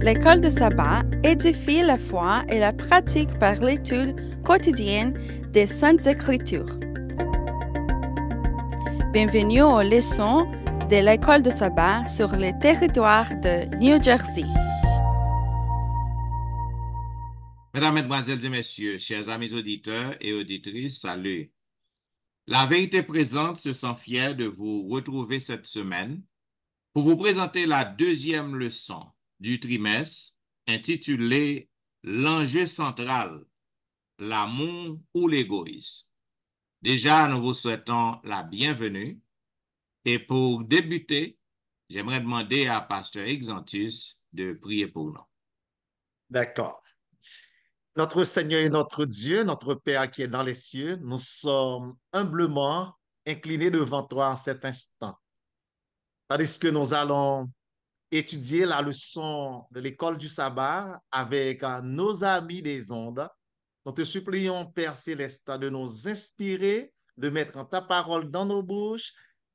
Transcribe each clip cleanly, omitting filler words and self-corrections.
L'école de sabbat édifie la foi et la pratique par l'étude quotidienne des Saintes Écritures. Bienvenue aux leçons de l'école de sabbat sur le territoire de New Jersey. Mesdames, Mesdemoiselles et Messieurs, chers amis auditeurs et auditrices, salut. La vérité présente se sent fière de vous retrouver cette semaine pour vous présenter la deuxième leçon du trimestre intitulée L'enjeu central, l'amour ou l'égoïsme. Déjà, nous vous souhaitons la bienvenue et pour débuter, j'aimerais demander à Pasteur Exantus de prier pour nous. D'accord. Notre Seigneur et notre Dieu, notre Père qui est dans les cieux, nous sommes humblement inclinés devant toi en cet instant. Tandis que nous allons étudier la leçon de l'école du sabbat avec nos amis des ondes, nous te supplions, Père Céleste, de nous inspirer, de mettre ta parole dans nos bouches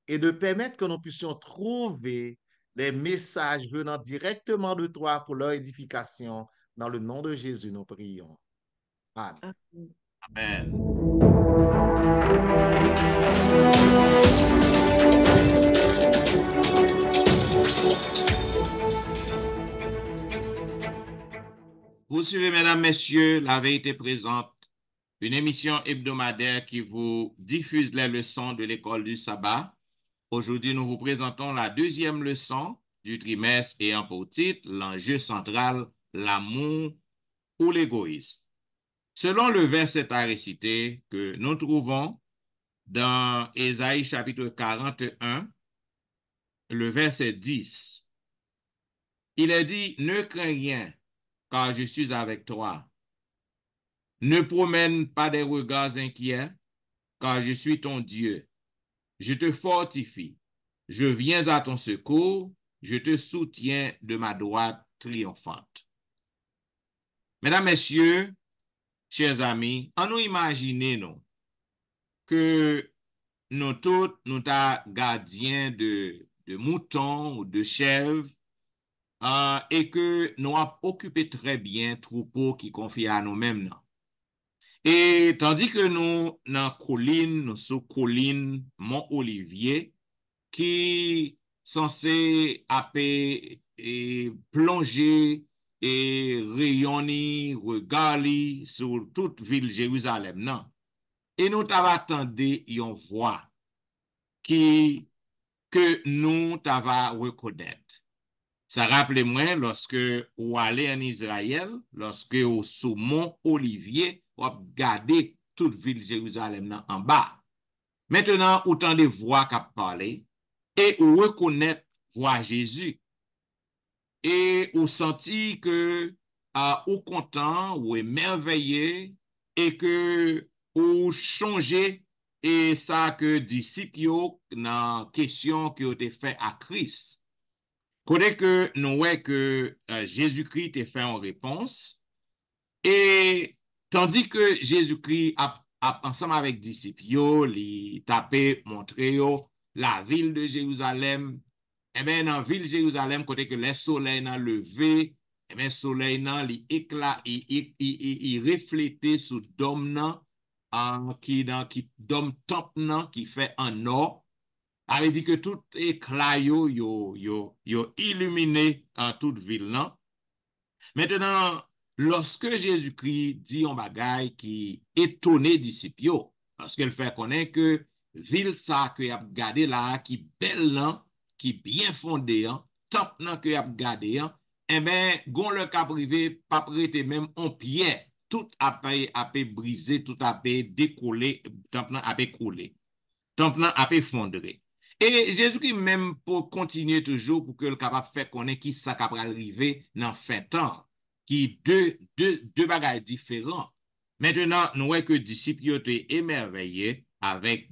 et de permettre que nous puissions trouver des messages venant directement de toi pour leur édification. Dans le nom de Jésus, nous prions. Amen. Amen. Vous suivez, mesdames, messieurs, La Vérité présente, une émission hebdomadaire qui vous diffuse les leçons de l'école du sabbat. Aujourd'hui, nous vous présentons la deuxième leçon du trimestre ayant pour titre l'enjeu central, l'amour ou l'égoïsme. Selon le verset à réciter que nous trouvons dans Ésaïe chapitre 41, le verset 10, il est dit « Ne crains rien, car je suis avec toi. Ne promène pas des regards inquiets, car je suis ton Dieu. Je te fortifie. Je viens à ton secours. Je te soutiens de ma droite triomphante. » Mesdames, Messieurs, chers amis, en nous imaginons que nous tous, nous sommes gardiens de moutons ou de chèvres et que nous avons occupé très bien troupeau qui confie à nous-mêmes. Et tandis que nous, dans colline, nous sous colline Mont-Olivier, qui censé et plonger et rayonner, regarder sur toute ville Jérusalem, non. Et nous t'avons attendu une voix que nous t'avons reconnaître. Ça rappelle-moi lorsque vous allez en Israël, lorsque vous sous Mont Olivier, vous regardez toute ville Jérusalem en bas. Maintenant, autant de voix qui parlent et vous reconnaître voix Jésus. Et vous sentez que vous content, vous émerveillé et que vous changez et ça que disciples dans question qui ont été fait à Christ. Côté que nous voyons que Jésus-Christ a fait en réponse et tandis que Jésus-Christ ensemble avec disciples, il tapé montré la ville de Jérusalem. Eh bien, dans la ville de Jérusalem, côté que le soleil n'a levé, eh bien, le soleil n'a éclat, il reflétait sur dôme qui dôme temple qui fait en or. Avait dit que tout éclat yo illuminé en toute ville. Non? Maintenant, lorsque Jésus-Christ dit un bagay qui étonnait disciples, parce qu'il fait connaître que ville ça que y a gardé là, qui belle là, qui bien fondé, temple là que y a gardé, eh ben, gon le cap privé, pas prêté même en pierre, tout a brisé, tout a décollé, temple là a coulé, temple là a fondré. Et Jésus-Christ même pour continuer toujours pour que le capable faire connaître qui ça capable arriver dans fin temps, qui deux bagages différents. Maintenant, nous voyons que les disciples étaient émerveillés avec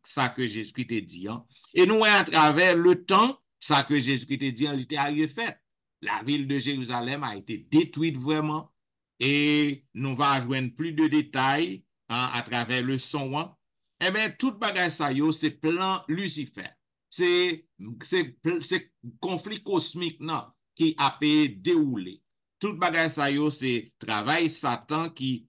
ça que Jésus-Christ a dit. Et nous voyons à travers le temps, ça que Jésus-Christ a dit, il était arrivé fait. La ville de Jérusalem a été détruite vraiment. Et nous allons joindre plus de détails à travers le son. Eh bien, tout bagage ça yo, c'est plan Lucifer. C'est conflit cosmique non, qui a pu dérouler. Tout bagage ça yo, c'est travail Satan qui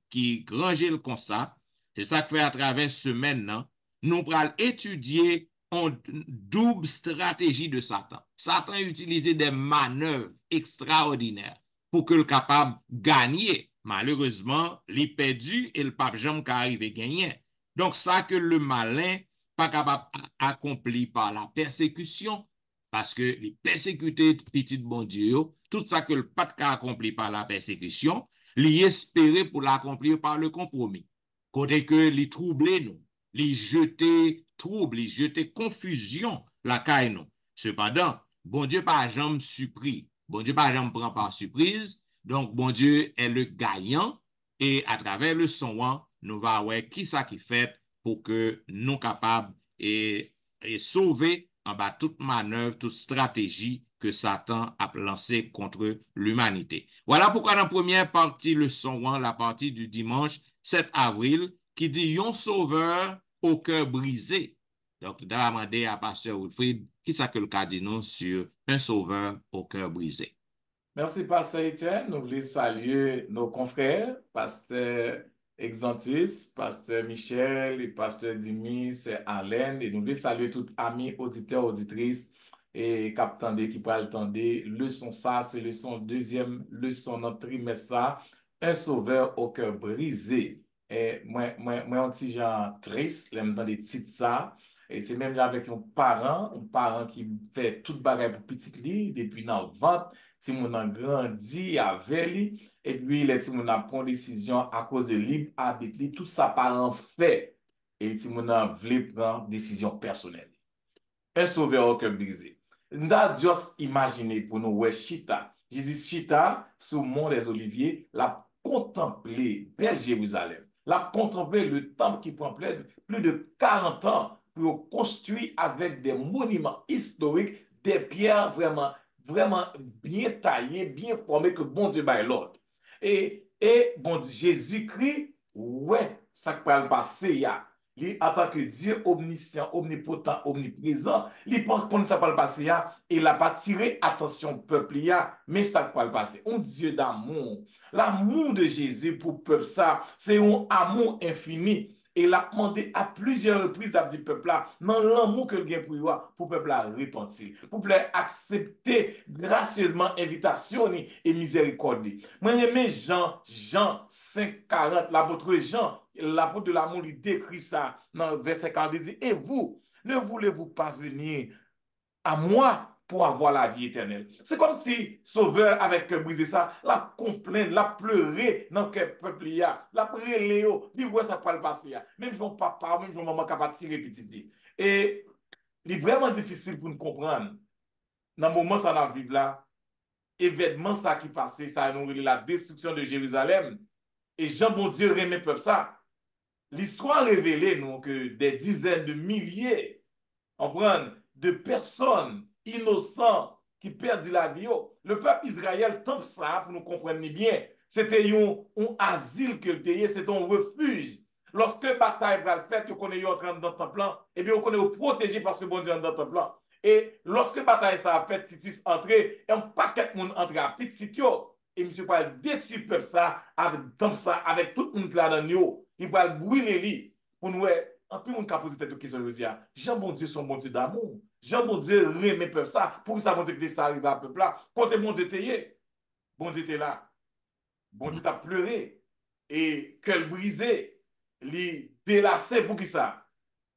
range le comme ça. C'est ça que fait à travers semaine, non? Nous allons étudier une double stratégie de Satan. Satan utilisé des manœuvres extraordinaires pour que le capable gagner. Malheureusement, il perdu et le pape Jean qui arrive à gagner. Donc, ça que le malin pas capable accompli par la persécution, parce que les persécutés petit bon Dieu, tout ça que le pas accompli par la persécution, l'y espérer pour l'accomplir par le compromis. Côté que les troubler nous, les jeter trouble, les jeter confusion la caille nous. Cependant, bon Dieu pas jamais surpris. Bon Dieu pas jamais prend par surprise. Donc, bon Dieu est le gagnant et à travers le son, nous va voir qui ça qui fait pour que nous capables et sauver en bas toute manœuvre, toute stratégie que Satan a lancée contre l'humanité. Voilà pourquoi dans la première partie, le son, la partie du dimanche 7 avril, qui dit « Yon sauveur au cœur brisé ». Donc, je vais demander à Pasteur Wilfrid, qui ça que le cas dit nous sur un sauveur au cœur brisé. Merci, Pasteur Etienne. Nous voulons saluer nos confrères, Pasteur Exantis, Pasteur Michel et Pasteur Dimis et Alain. Et nous voulons saluer tous amis, auditeurs, auditrices et capteurs qui peuvent attendre. Leçon ça, c'est leçon deuxième, leçon notre trimestre ça, un sauveur au cœur brisé. Et moi, un petit genre triste, l'aime dans des titres ça. Et c'est même avec un parent qui fait toute bagarre pour petit lit depuis dans le ventre. Si mon a grandi avec lui, et puis les si mon a pris décision à cause de libre arbitre, tout ça parent fait. Et si mon a voulu prendre décision personnelle. Un sauveur au cœur brisé. Nous avons juste imaginé pour nous, ouais, Chita. Jésus Chita, sur le mont des Oliviers, l'a contemplé, belle Jérusalem. L'a contemplé le temple qui prend plus de 40 ans pour construire avec des monuments historiques, des pierres vraiment bien taillées, bien formées que bon Dieu baille l'ordre. Et bon Jésus-Christ, ouais, ça peut le passer, ya. Lui, en tant que Dieu omniscient, omnipotent, omniprésent, il pense qu'on ne sait pas le passer, il n'a pas tiré attention peuple, mais ça peut le passer. Un Dieu d'amour. L'amour de Jésus pour le peuple, ça, c'est un amour infini. Et il a demandé à plusieurs reprises à ce peuple-là, dans l'amour que le pour le peuple à repentir, pour le peuple accepter gracieusement invitation et miséricorde. Moi, j'aime Jean 5,40, l'apôtre Jean, l'apôtre de l'amour, il décrit ça dans verset 40, il dit, et vous, ne voulez-vous pas venir à moi pour avoir la vie éternelle? C'est comme si Sauveur avec cœur brisé ça, la complainte, la pleurer dans le peuple, la prier Léo, dit ouais ça peut le passer, même son papa, même son maman capable de tirer petit. Et il est vraiment difficile pour nous comprendre. Dans le moment ça dans vivre là, événement ça qui passait, ça a nous la destruction de Jérusalem. Et Jean bon Dieu remet peuple ça. L'histoire révélée nous que des dizaines de milliers, de personnes innocents qui perdent la vie. Le peuple Israël, tant ça, pour nous comprendre bien, c'était un asile que le c'était un refuge. Lorsque bataille va le faire, que qu'on est entré dans le temple, eh bien, on est protégé parce que bon Dieu est dans le temple. Et lorsque bataille ça a fait, Titus entré, et un paquet de monde entré à Pitsikyo, et M. Paul détruit le peuple ça, avec tout le monde là dans nous. Il va brûler lui pour nous. En plus, on a posé cette question, je dis, Jean bon Dieu, son bon Dieu d'amour. Jean bon Dieu, remet peuple ça. Pour ça, bon Dieu, que ça arrive à peuple là. Quand bon Dieu était, bon Dieu était là. Bon Dieu t'a pleuré. Et cœur brisé, il délacé pour qui ça?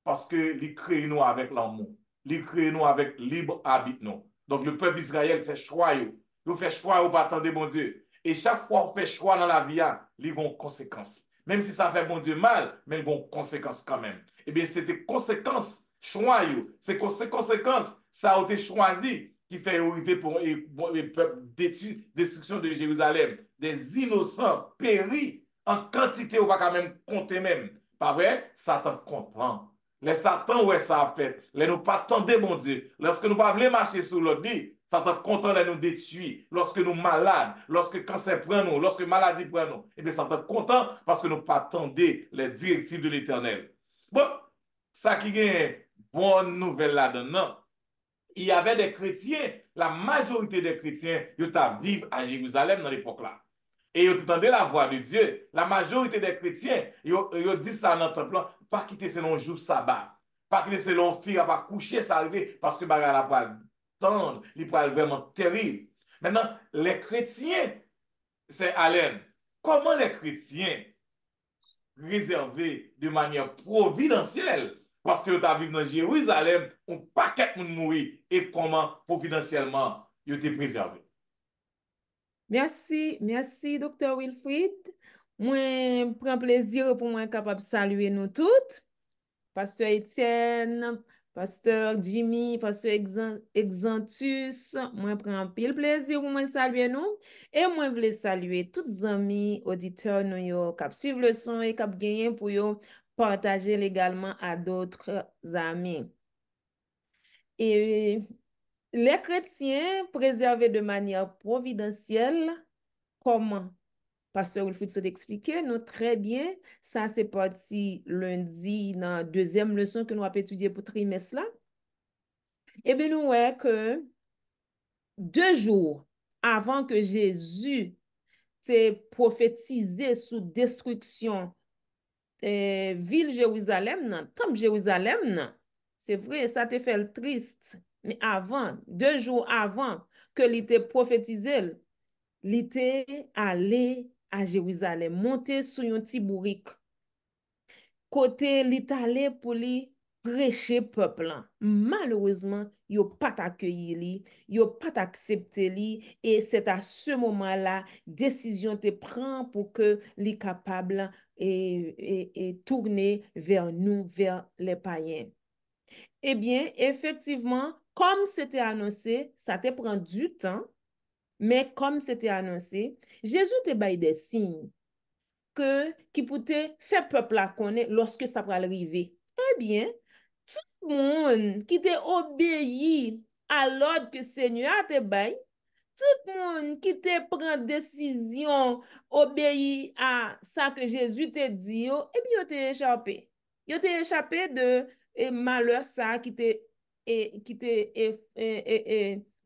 Parce que il crée nous avec l'amour. Il crée nous avec libre arbitre nous. Donc, le peuple Israël fait choix. Il fait choix au bâton de bon Dieu. Et chaque fois qu'on fait choix dans la vie, il y a une conséquence. Même si ça fait bon Dieu mal, mais il y a une conséquence quand même. Eh bien, c'est des conséquences, choix, c'est conséquences, ça a été choisi qui fait arriver pour les peuples destruction de Jérusalem. Des innocents péris en quantité, on va quand même compter même. Pas vrai? Satan comprend. Les Satan, ouais, ça a fait. Les nous pas tendez, mon Dieu. Lorsque nous pas voulons marcher sur l'autre dit, Satan content de nous détruire. Lorsque nous malades, lorsque cancer prend nous, lorsque maladie prend nous, eh bien, Satan content parce que nous pas tendez les directives de l'Éternel. Bon, ça qui est une bonne nouvelle là-dedans. Il y avait des chrétiens la majorité des chrétiens, ils vivent à Jérusalem dans l'époque là. Et ils entendaient la voix de Dieu. La majorité des chrétiens, ils disent ça dans le temple, pas quitter selon jour sabbat, pas quitter selon fille, pas coucher, ça arrive parce que bagarre la pas tendre, il peut vraiment terrible. Maintenant, les chrétiens, c'est Alain. Comment les chrétiens réservés de manière providentielle, parce que tu as vécu dans Jérusalem, un paquet de monde mourir, et comment providentiellement ils étaient préservés? Merci, Dr. Wilfrid. Moi, prends plaisir pour moi capable de saluer nous toutes. Pasteur Etienne, Pasteur Jimmy, Pasteur Exantus, moi prends pile plaisir pour moi saluer nous. Et moi voulais saluer tous les amis, auditeurs nous yo, qui suivent le son et qui gagné pour yo partager également à d'autres amis. Et les chrétiens préservés de manière providentielle, comment? Pasteur Wilfrid s'est expliqué, nous très bien. Ça, c'est parti lundi dans la deuxième leçon que nous avons étudié pour trimestre là. Eh bien, nous voyons que 2 jours avant que Jésus t'ait prophétisé sous destruction ville Jérusalem, temple Jérusalem, c'est vrai, ça te fait le triste. Mais avant, 2 jours avant que l'était prophétisé, l'était allé à Jérusalem, monté sur un petit bourrique. Côté l'Italie pour lui prêcher peuple. Malheureusement, yo pas accueilli li, yo pas accepté li et c'est à ce moment-là décision te prend pour que li capable et tourner vers nous, vers les païens. Eh bien, effectivement, comme c'était annoncé, ça te prend du temps, mais comme c'était annoncé, Jésus te baille des signes qui pouvait faire peuple la connaître lorsque ça va arriver. Eh bien, tout le monde qui te obéi à l'ordre que le Seigneur a te bail, tout le monde qui te prend décision, obéi à ça que Jésus te dit, eh bien, il t'a échappé. Il t'a échappé de malheur ça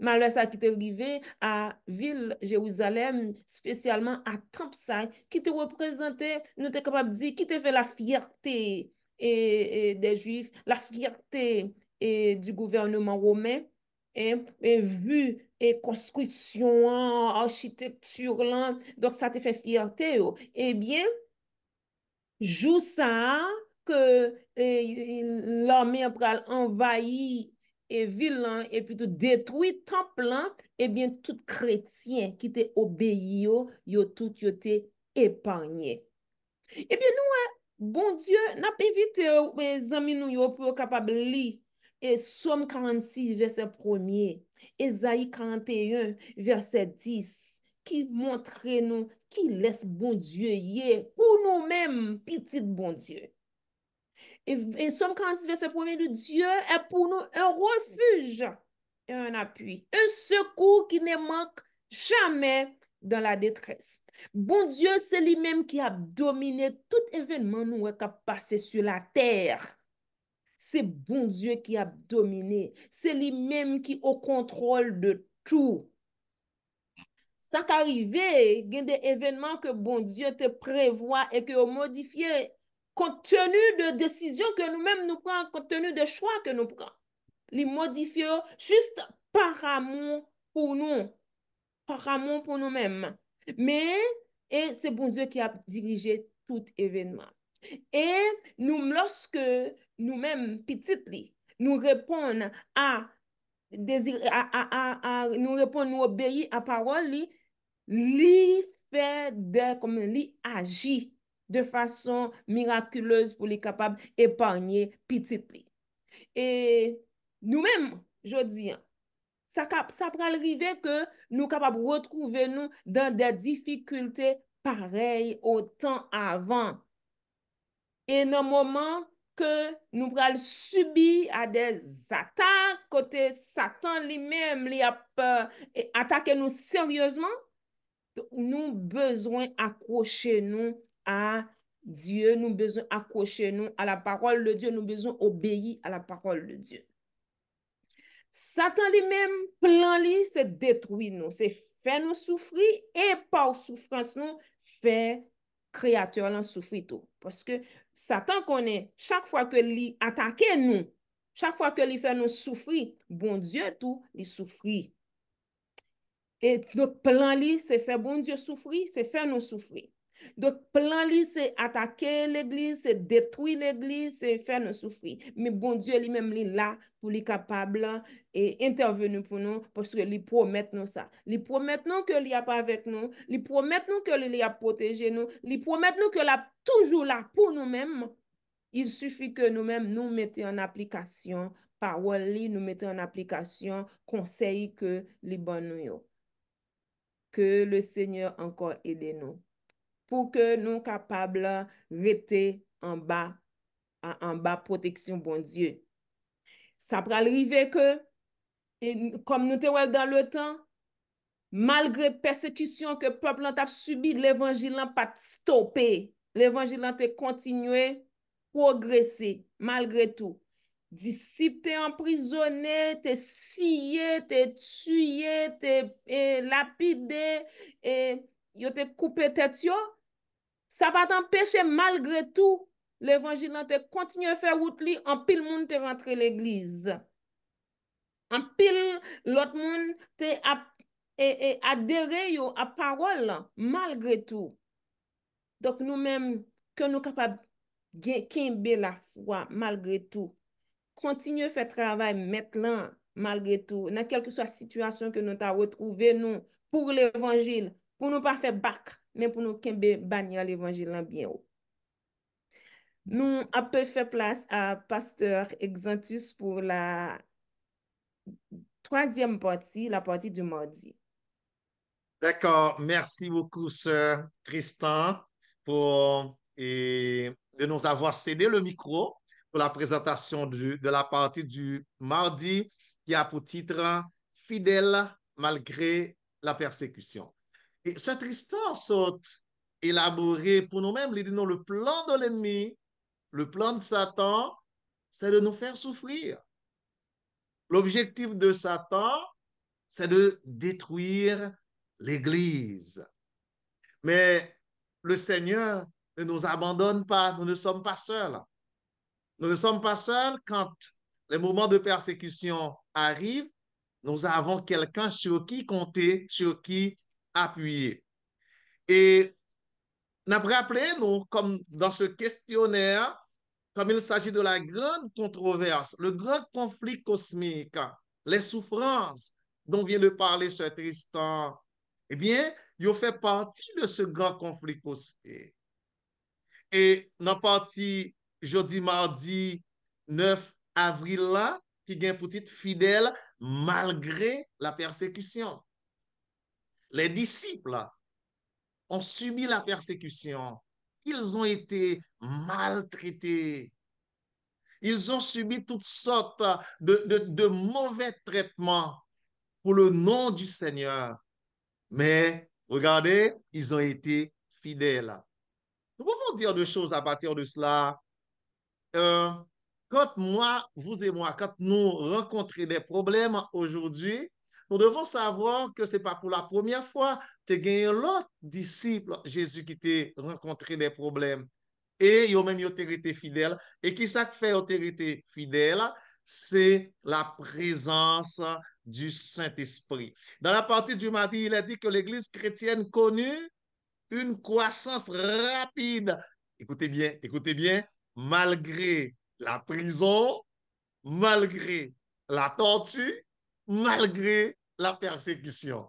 malheur ça qui t'est arrivé à ville Jérusalem, spécialement à Temple ça, qui te représentait, nous t'es capable de dire, qui te fait la fierté des Juifs, la fierté du gouvernement romain, et vu et construction, architecture là, donc ça te fait fierté. Eh bien, jou ça que l'armée a envahi et ville et puis tout détruit temple, eh bien tout chrétien qui t'est obéi yo tout yo t'est épargné. Eh bien nous bon Dieu n'a pas évité mes amis nous yo pour capable lire et Somme 46 verset 1er, Ésaïe 41 verset 10 qui montre nous qui laisse bon Dieu y pour nous-mêmes petit bon Dieu. Et Somme 46 verset 1er de Dieu est pour nous un refuge et un appui, un secours qui ne manque jamais dans la détresse. Bon Dieu, c'est lui-même qui a dominé tout événement nous qui a passé sur la terre. C'est bon Dieu qui a dominé. C'est lui-même qui est au contrôle de tout. Ça qu'arrive, il y a des événements que bon Dieu te prévoit et que vous modifiez compte tenu de décisions que nous-mêmes nous prenons, compte tenu de choix que nous prenons. Les modifier juste par amour pour nous, par amour pour nous-mêmes. Mais, et c'est bon Dieu qui a dirigé tout événement. Et nous, lorsque nous-mêmes, petites, nous répondons nous répondons, nous obéir à parole, li fait comme li agit de façon miraculeuse pour les capables d'épargner petites. Et nous-mêmes, je dis, ça peut arriver que nous capables de retrouver nous dans des difficultés pareilles au temps avant. Et dans le moment que nous allons subir à des attaques, côté Satan lui-même, il a attaqué nous sérieusement, nous besoin accrocher nous à Dieu, nous besoin accrocher nous à la parole de Dieu, nous besoin obéir à la parole de Dieu. Satan lui-même, plan li, c'est détruire nous, c'est faire nous souffrir et par souffrance nous, faire créateur là souffrir tout. Parce que Satan connaît, chaque fois que lui attaque nous, chaque fois que lui fait nous souffrir, bon Dieu tout, il souffrit. Et notre plan li, c'est faire bon Dieu souffrir, c'est faire nous souffrir. Donc, plan li, c'est attaquer l'église, c'est détruire l'église, c'est faire nous souffrir. Mais bon Dieu lui-même, il est là pour lui capable et intervenir pour nous parce que lui promet nous ça. Il promet nous que il a pas avec nous, il promet nous que il a protégé nous, il promet nous que là toujours là pour nous-mêmes. Il suffit que nous-mêmes nous mettions en application parole li, nous mettons en application conseil que li bon nous yo. Que le Seigneur encore aide nous pour que nous capables rester en bas protection bon Dieu. Ça peut arriver que, comme nous te dans le temps, malgré persécution que le peuple a subi, l'évangile n'a pas stoppé. L'évangile a continué, progresser, malgré tout. Disciples t'es emprisonné, t'es scié, t'es tué, t'es lapidé, et yo te coupé tête yo. Ça va t'empêcher malgré tout. L'évangile te continue à faire route li, en pile monde te rentré l'église. En pile l'autre monde te adhéré yo à parole malgré tout. Donc nous-mêmes que nous capables de la foi malgré tout. Continuez à faire travail maintenant malgré tout. Dans quelle que soit la situation que nous avons retrouvée nous pour l'évangile, pour nous pas faire bac, mais pour nous bannir l'évangile bien haut. Nous avons fait place à Pasteur Exantus pour la troisième partie, la partie du mardi. D'accord, merci beaucoup, Sœur Tristan, de nous avoir cédé le micro pour la présentation de la partie du mardi qui a pour titre « Fidèle malgré la persécution ». Et Sœur Tristan saute élaboré pour nous-mêmes, il dit non, le plan de l'ennemi, le plan de Satan, c'est de nous faire souffrir. L'objectif de Satan, c'est de détruire l'Église. Mais le Seigneur ne nous abandonne pas, nous ne sommes pas seuls. Nous ne sommes pas seuls quand les moments de persécution arrivent, nous avons quelqu'un sur qui compter, sur qui appuyer. Et nous rappelons, comme dans ce questionnaire, comme il s'agit de la grande controverse, le grand conflit cosmique, les souffrances dont vient de parler ce Tristan, eh bien, il fait partie de ce grand conflit cosmique. Et dans la partie jeudi, mardi 9 avril là, qui gagne pour titre fidèle malgré la persécution. Les disciples ont subi la persécution. Ils ont été maltraités. Ils ont subi toutes sortes de mauvais traitements pour le nom du Seigneur. Mais regardez, ils ont été fidèles. Nous pouvons dire deux choses à partir de cela. Quand moi, vous et moi, quand nous rencontrons des problèmes aujourd'hui, nous devons savoir que ce n'est pas pour la première fois que tu as l'autre disciple, Jésus, qui t'a rencontré des problèmes. Et ils ont même été fidèles. Et qui ça fait été fidèle? C'est la présence du Saint-Esprit. Dans la partie du mardi, il a dit que l'Église chrétienne connut une croissance rapide. Écoutez bien, malgré la prison, malgré la torture, malgré la persécution.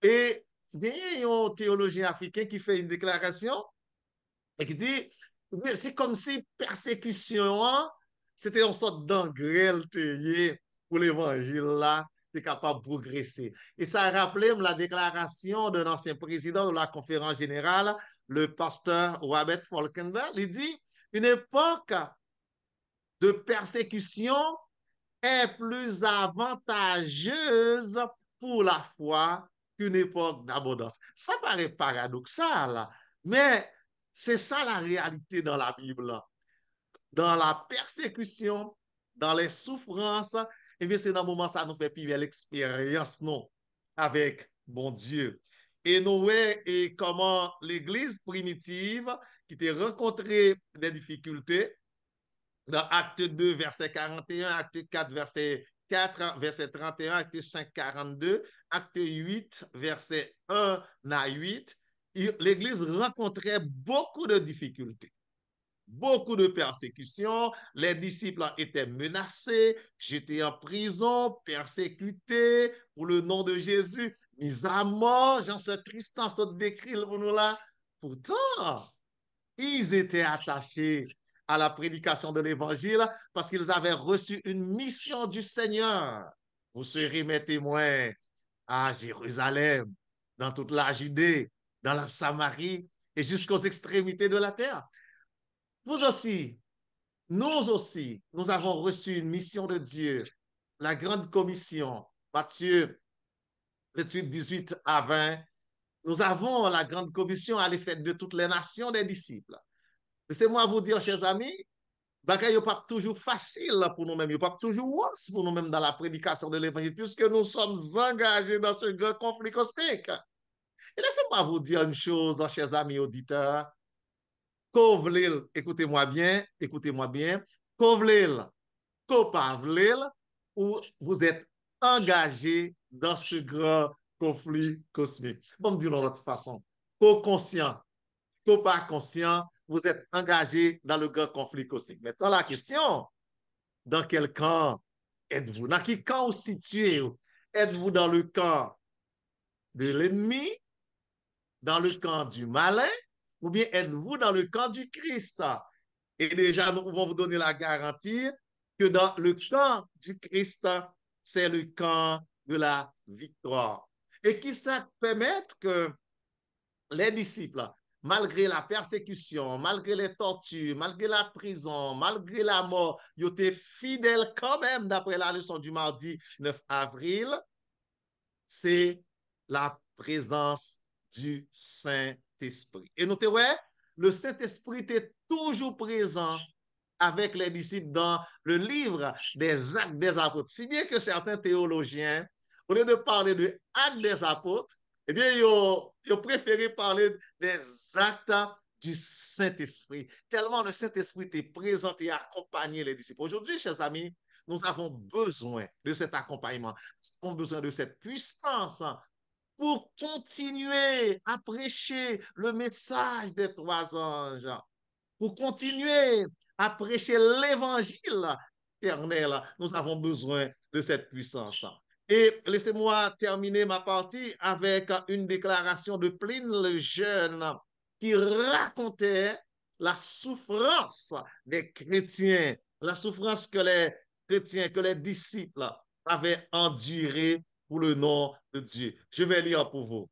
Et il y a un théologien africain qui fait une déclaration et qui dit, c'est comme si persécution, c'était une sorte d'engrêle pour l'évangile là, c'est capable de progresser. Et ça a rappelé la déclaration d'un ancien président de la conférence générale, le pasteur Robert Falkenberg. Il dit, une époque de persécution est plus avantageuse pour la foi qu'une époque d'abondance. Ça paraît paradoxal, mais c'est ça la réalité dans la Bible. Dans la persécution, dans les souffrances, eh bien, c'est dans le moment ça nous fait plus belle expérience, non, avec bon Dieu. Et nous voyons et comment l'Église primitive qui t'a rencontré des difficultés, dans Acte 2, verset 41, Acte 4, verset 4, verset 31, Acte 5, 42, Acte 8, verset 1 à 8, l'Église rencontrait beaucoup de difficultés, beaucoup de persécutions. Les disciples étaient menacés, j'étais en prison, persécutés pour le nom de Jésus, mis à mort. Jean ce Tristan se décrit pour nous là. Pourtant, ils étaient attachés à la prédication de l'évangile parce qu'ils avaient reçu une mission du Seigneur. Vous serez mes témoins à Jérusalem, dans toute la Judée, dans la Samarie et jusqu'aux extrémités de la terre. Vous aussi, nous aussi, nous avons reçu une mission de Dieu, la grande commission, Matthieu 28, 18 à 20. Nous avons la grande commission à l'effet de toutes les nations des disciples. Laissez-moi vous dire, chers amis, bagay n'est pas toujours facile pour nous-mêmes, il n'est pas toujours rose pour nous-mêmes dans la prédication de l'évangile, puisque nous sommes engagés dans ce grand conflit cosmique. Et laissez-moi vous dire une chose, chers amis auditeurs, Kovlil, écoutez-moi bien, Kovlil, Kopavlil, où vous êtes engagés dans ce grand conflit cosmique. Bon, me dire de l'autre façon, co-conscient, pas conscient, vous êtes engagé dans le grand conflit cosmique. Maintenant, la question, dans quel camp êtes-vous? Dans quel camp vous situez? Êtes-vous dans le camp de l'ennemi, dans le camp du malin, ou bien êtes-vous dans le camp du Christ? Et déjà, nous pouvons vous donner la garantie que dans le camp du Christ, c'est le camp de la victoire. Et qui ça permettre que les disciples, malgré la persécution, malgré les tortures, malgré la prison, malgré la mort, ils étaient fidèles quand même, d'après la leçon du mardi 9 avril, c'est la présence du Saint-Esprit. Et notez, ouais, le Saint-Esprit était toujours présent avec les disciples dans le livre des Actes des Apôtres. Si bien que certains théologiens, au lieu de parler de Actes des Apôtres, eh bien, ils ont préféré parler des actes du Saint-Esprit. Tellement le Saint-Esprit est présent et accompagné les disciples. Aujourd'hui, chers amis, nous avons besoin de cet accompagnement. Nous avons besoin de cette puissance pour continuer à prêcher le message des trois anges, pour continuer à prêcher l'évangile éternel. Nous avons besoin de cette puissance. Et laissez-moi terminer ma partie avec une déclaration de Pline le Jeune qui racontait la souffrance des chrétiens, la souffrance que les chrétiens, que les disciples avaient endurée pour le nom de Dieu. Je vais lire pour vous.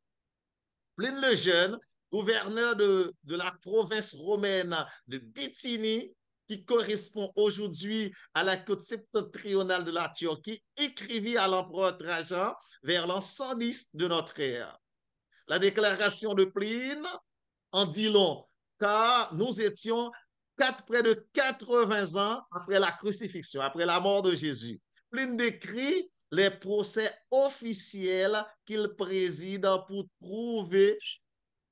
Pline le Jeune, gouverneur de la province romaine de Bithynie, qui correspond aujourd'hui à la côte septentrionale de la Turquie, écrivit à l'empereur Trajan vers l'an 110 de notre ère. La déclaration de Pline en dit long, car nous étions près de 80 ans après la crucifixion, après la mort de Jésus. Pline décrit les procès officiels qu'il préside pour trouver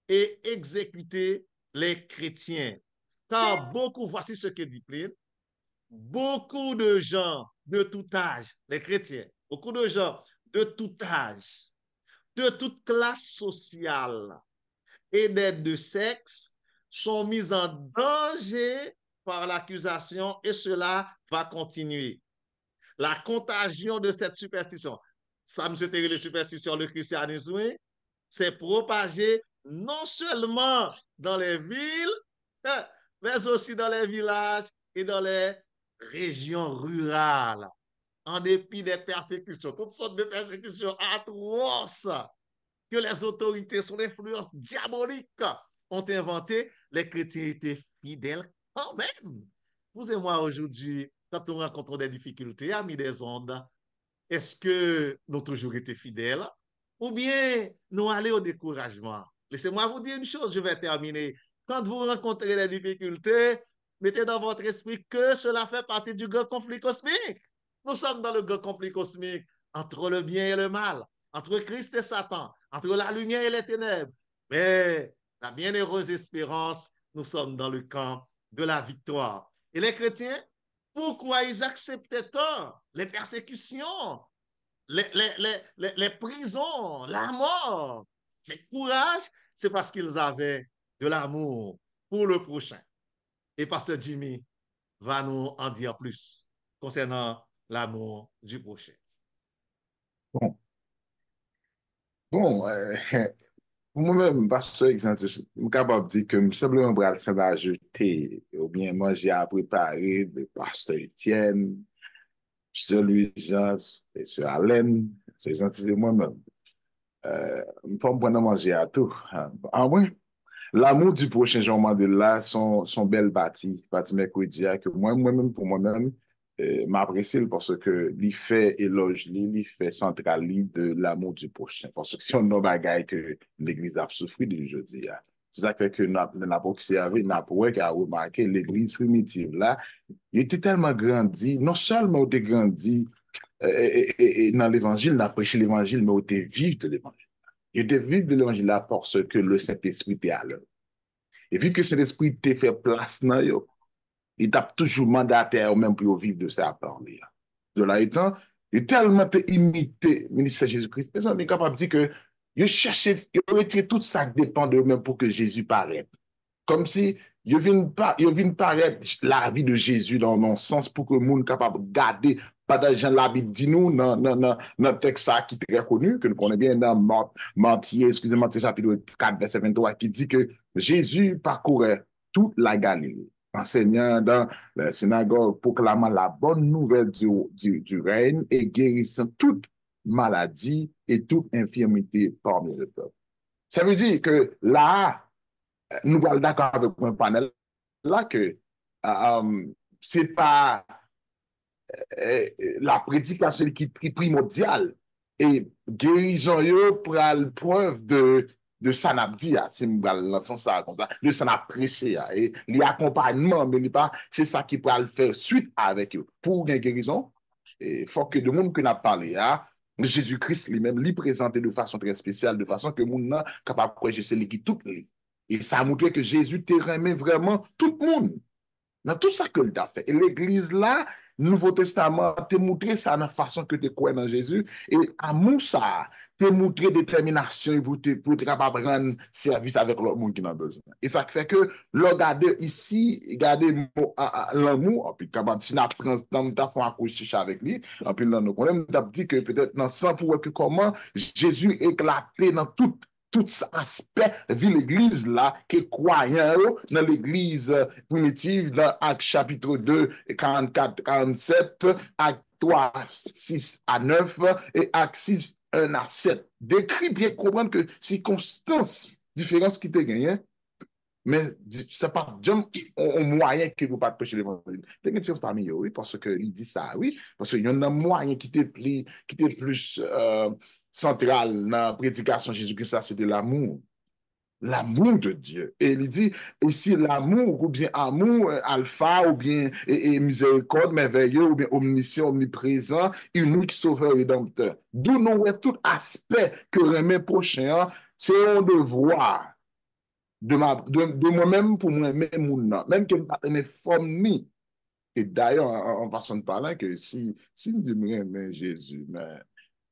et exécuter les chrétiens. Car beaucoup, voici ce que dit Pline, beaucoup de gens de tout âge, les chrétiens, beaucoup de gens de tout âge, de toute classe sociale et des deux sexes sont mis en danger par l'accusation et cela va continuer. La contagion de cette superstition, ça, M. Terry, les superstitions, le christianisme, s'est propagé non seulement dans les villes, mais aussi dans les villages et dans les régions rurales. En dépit des persécutions, toutes sortes de persécutions atroces que les autorités sous l'influence diabolique ont inventées, les chrétiens étaient fidèles quand même. Vous et moi aujourd'hui, quand nous rencontrons des difficultés, amis des ondes, est-ce que nous avons toujours été fidèles ou bien nous allons au découragement? Laissez-moi vous dire une chose, je vais terminer. Quand vous rencontrez des difficultés, mettez dans votre esprit que cela fait partie du grand conflit cosmique. Nous sommes dans le grand conflit cosmique entre le bien et le mal, entre Christ et Satan, entre la lumière et les ténèbres. Mais la bienheureuse espérance, nous sommes dans le camp de la victoire. Et les chrétiens, pourquoi ils acceptaient tant les persécutions, les prisons, la mort? Le courage, c'est parce qu'ils avaient de l'amour pour le prochain. Et Pasteur Jimmy va nous en dire plus concernant l'amour du prochain. Bon, bon pour moi-même, Pasteur exemple, je suis capable de dire que simplement pour ajouter, ou bien moi j'ai à préparer de Pasteur Etienne, Sœur Louis-Jean, et Sœur Alain, c'est gentil de moi-même. Il faut me prendre à manger à tout. En vrai, l'amour du prochain Jean Mandela, son bel bâti mercredi, que moi-même, pour moi-même, m'apprécie parce que il fait éloge, il fait central de l'amour du prochain. Parce que si on a bagaille que l'Église a souffert de aujourd'hui, c'est ça fait que n'a pas observé, n'a pas remarqué l'Église primitive là, il était tellement grandi, non seulement il était grandi dans l'Évangile, n'a prêché l'Évangile, mais il était vif de l'Évangile. Il était vif de l'Évangile là parce que le Saint-Esprit était à l'œuvre. Et vu que Saint-Esprit t'a fait place dans yo, il t'a toujours mandaté à même pour vivre de ça à parler. De là étant, il tellement imité le ministère Jésus-Christ, personne n'est capable de dire que il cherchait, il retiré tout ça qui dépend de eux-mêmes pour que Jésus paraisse. Comme si il vient paraître la vie de Jésus dans mon sens pour que le monde capable de garder pas d'argent la Bible dit nous dans le texte qui est très connu, que nous connaissons bien dans Matthieu, excusez-moi, chapitre 4, verset 23, qui dit que Jésus parcourait toute la Galilée, enseignant dans la synagogue, proclamant la bonne nouvelle du règne et guérissant toute maladie et toute infirmité parmi le peuple. Ça veut dire que là, nous sommes d'accord avec un panel là que c'est pas la prédication qui est primordiale et guérison pour la preuve de ça n'a dit c'est dans sens ça comme ça de ça n'a prêché et l'accompagnement mais pas c'est ça qui peut le faire suite avec eux pour une guérison il faut que le monde que n'a parlé Jésus-Christ lui-même lui présenté de façon très spéciale de façon que le monde n'est capable de croire c'est qui tout les et ça a montré que Jésus t'aimait vraiment tout le monde dans tout ça que il a fait. Et l'église là, Nouveau Testament, te montré ça dans la façon que tu crois dans Jésus. Et amour ça, te montré détermination pour être capable de rendre service avec l'autre monde qui en a besoin. Et ça fait que, regardez ici, regardez l'amour, puis capable si n'apprend dans ta foi accoucher avec lui, et puis là, nous connaissons, dit que peut-être dans sans pour que comment Jésus éclaté dans tout aspect de l'église là, qui est croyant dans l'église primitive, dans Actes chapitre 2, 44, 47, Actes 3, 6 à 9 et Actes 6, 1 à 7. Décrit bien comprendre que circonstances, différence qui te gagne, mais c'est pas un moyen que vous pas prêcher l'évangile. C'est quelque chose parmi eux, oui, parce que il dit ça, oui, parce qu'il y en a un moyen qui était plus central dans la prédication de Jésus-Christ, ça, c'est de l'amour. L'amour de Dieu. Et il dit, ici, l'amour, ou bien amour, alpha, ou bien et miséricorde, merveilleux, ou bien omniscient, omniprésent, unique, sauveur, rédempteur. D'où nous voyons tout aspect que remet prochain, c'est un devoir de moi-même pour moi-même, même que je ne forme ni. Et d'ailleurs, en façon de parler, que si je dis, Jésus, mais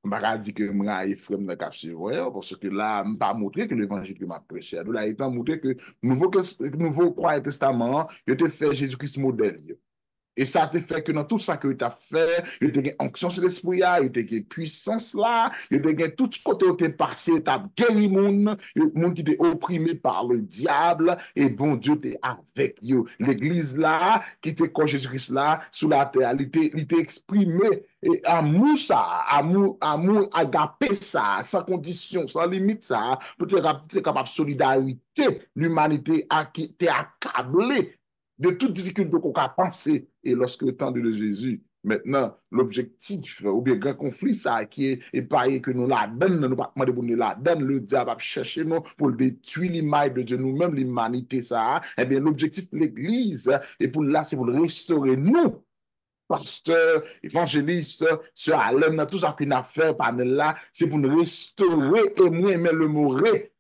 je ne vais pas dire que je suis frère dans le cap suivant, parce que là, je ne vais pas montrer que l'évangile que m'a prêché. Là, il t'a montré que nouveau croyant testament, il te fait Jésus-Christ modèle. Et ça te fait que dans tout ça que tu as fait, il te gagne onction sur l'esprit, il te gagne puissance là, il te gagne tout ce côté où tu es passé, tu as guéri le monde qui était opprimé par le diable, et bon Dieu t'es avec you. L'église là, qui te comme Jésus-Christ là, sous la terre, il t'est exprimé, et amour ça, amour agapé ça, sans condition, sans limite ça, pour être capable de solidarité, l'humanité qui t'est accablée de toute difficulté qu'on a pensé et lorsque le temps de Jésus. Maintenant, l'objectif ou bien grand conflit, ça qui est pareil que nous la donne, nous pas demander pour nous la donne, le diable va chercher nous pour détruire l'image de Dieu, nous-mêmes, l'humanité, ça. Eh bien, l'objectif de l'Église, et pour là, c'est pour le restaurer nous. pasteur, évangéliste, sœur Alain, tout ça qu'une affaire panel là, c'est pour nous restaurer et moi, mais le mot ré.